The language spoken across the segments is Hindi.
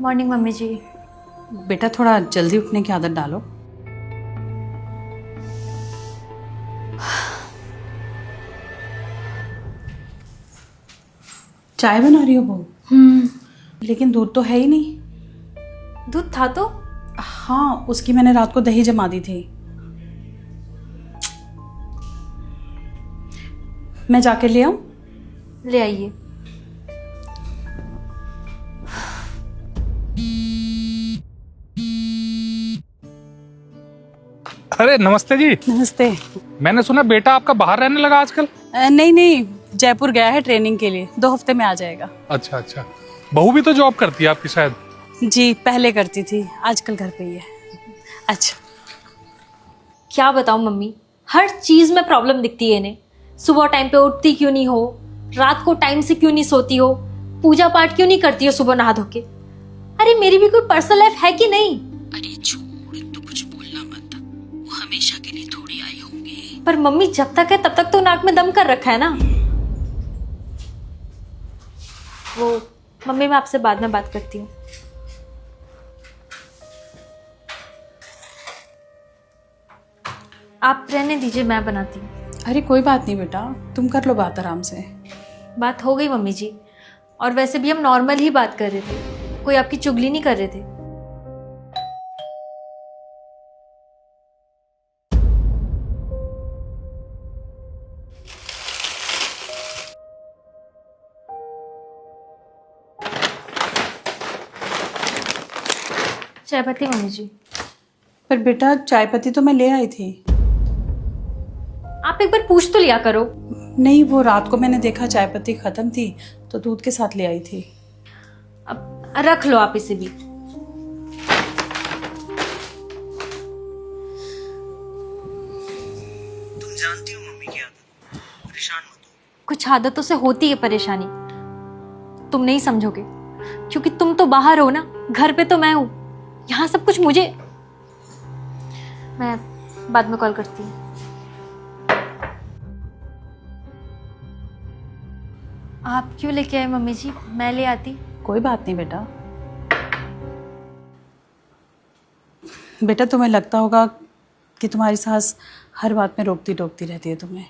मॉर्निंग मम्मी जी। बेटा थोड़ा जल्दी उठने की आदत डालो। चाय बना रही हो बहू? लेकिन दूध तो है ही नहीं। दूध था तो। हाँ, उसकी मैंने रात को दही जमा दी थी। मैं जाके ले आऊं? ले आइए। अरे नमस्ते जी। नमस्ते। मैंने सुना बेटा आपका बाहर रहने लगा आजकल। नहीं नहीं, जयपुर गया है ट्रेनिंग के लिए, 2 हफ्ते में आ जाएगा। अच्छा अच्छा। बहू भी तो जॉब करती है आपकी शायद। जी पहले करती थी, आजकल घर पे ही है। अच्छा। क्या बताऊं मम्मी, हर चीज में प्रॉब्लम दिखती है इन्हें। सुबह टाइम पे उठती क्यों नहीं हो, रात को टाइम से क्यों नहीं सोती हो, पूजा पाठ क्यों नहीं करती हो सुबह नहा धो के। अरे मेरी भी कोई पर्सनल लाइफ है कि नहीं? अरे छोड़, तो कुछ बोलना मत, वो हमेशा के लिए थोड़ी आई होंगी। पर मम्मी जब तक है तब तक तो नाक में दम कर रखा है ना। वो मम्मी, मैं आपसे बाद में बात करती हूँ। आप रहने दीजिए, मैं बनाती हूँ। अरे कोई बात नहीं बेटा, तुम कर लो बात आराम से। बात हो गई मम्मी जी, और वैसे भी हम नॉर्मल ही बात कर रहे थे, कोई आपकी चुगली नहीं कर रहे थे। चाय पत्ती मम्मी जी। पर बेटा चाय पत्ती तो मैं ले आई थी। आप एक बार पूछ तो लिया करो। नहीं, वो रात को मैंने देखा चाय पत्ती खत्म थी तो दूध के साथ ले आई थी। अब रख लो आप इसे भी। तुम जानती हो मम्मी की आदत, परेशान मत हो। कुछ आदतों से होती है परेशानी, तुम नहीं समझोगे क्योंकि तुम तो बाहर हो ना, घर पे तो मैं हूं। यहाँ सब कुछ मुझे। मैं बाद में कॉल करती हूँ। आप क्यों लेके आए मम्मी जी, मैं ले आती। कोई बात नहीं बेटा। बेटा तुम्हें लगता होगा कि तुम्हारी सास हर बात में रोकती टोकती रहती है तुम्हें।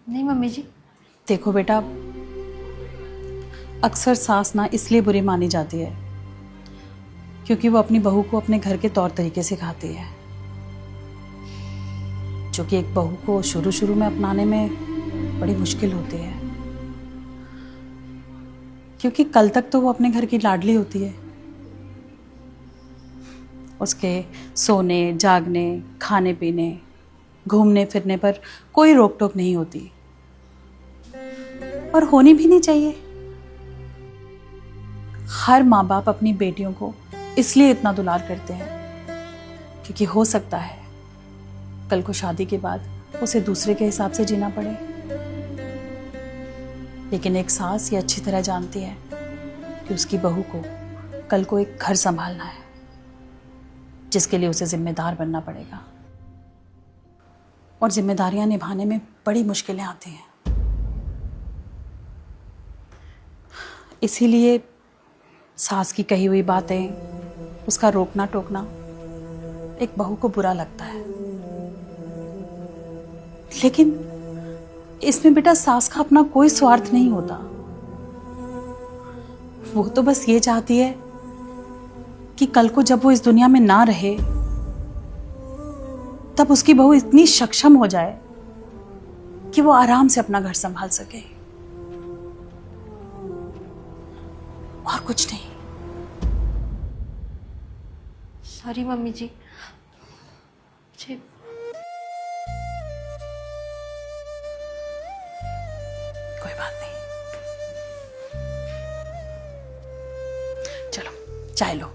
नहीं मम्मी जी। देखो बेटा, अक्सर सास ना इसलिए बुरी मानी जाती है क्योंकि वो अपनी बहू को अपने घर के तौर तरीके सिखाती है, जो कि एक बहू को शुरू शुरू में अपनाने में बड़ी मुश्किल होती है, क्योंकि कल तक तो वो अपने घर की लाडली होती है। उसके सोने जागने, खाने पीने, घूमने फिरने पर कोई रोक टोक नहीं होती, और होनी भी नहीं चाहिए। हर माँ बाप अपनी बेटियों को इसलिए इतना दुलार करते हैं क्योंकि हो सकता है कल को शादी के बाद उसे दूसरे के हिसाब से जीना पड़े। लेकिन एक सास ये अच्छी तरह जानती है कि उसकी बहू को कल को एक घर संभालना है जिसके लिए उसे जिम्मेदार बनना पड़ेगा, और जिम्मेदारियां निभाने में बड़ी मुश्किलें आती हैं। इसीलिए सास की कही हुई बातें, उसका रोकना टोकना एक बहू को बुरा लगता है। लेकिन इसमें बेटा सास का अपना कोई स्वार्थ नहीं होता। वो तो बस ये चाहती है कि कल को जब वो इस दुनिया में ना रहे तब उसकी बहू इतनी सक्षम हो जाए कि वो आराम से अपना घर संभाल सके, और कुछ नहीं। सॉरी मम्मी जी। जी। कोई बात नहीं, चलो चाय लो।